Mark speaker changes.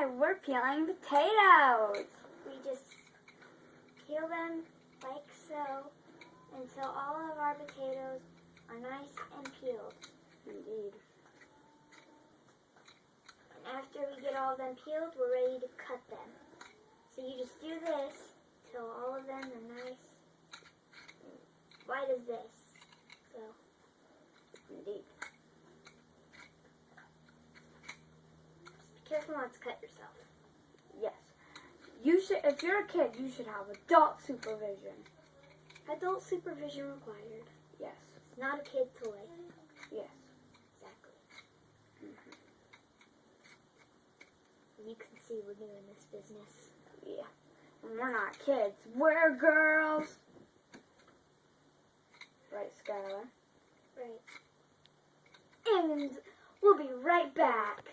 Speaker 1: Hi, we're peeling potatoes.
Speaker 2: We just peel them like so until all of our potatoes are nice and peeled.
Speaker 1: Indeed.
Speaker 2: And after we get all of them peeled, we're ready to cut them. So you just do this till all of them are nice and white as this. So,
Speaker 1: Indeed.
Speaker 2: just be careful not to cut yourself.
Speaker 1: Yes. You should. If you're a kid, you should have adult supervision.
Speaker 2: Adult supervision required.
Speaker 1: Yes.
Speaker 2: It's not a kid toy.
Speaker 1: Yes.
Speaker 2: Exactly. You can see we're doing this business.
Speaker 1: Yeah. And we're not kids. We're girls. Right, Skylar?
Speaker 2: Right. And we'll be right back.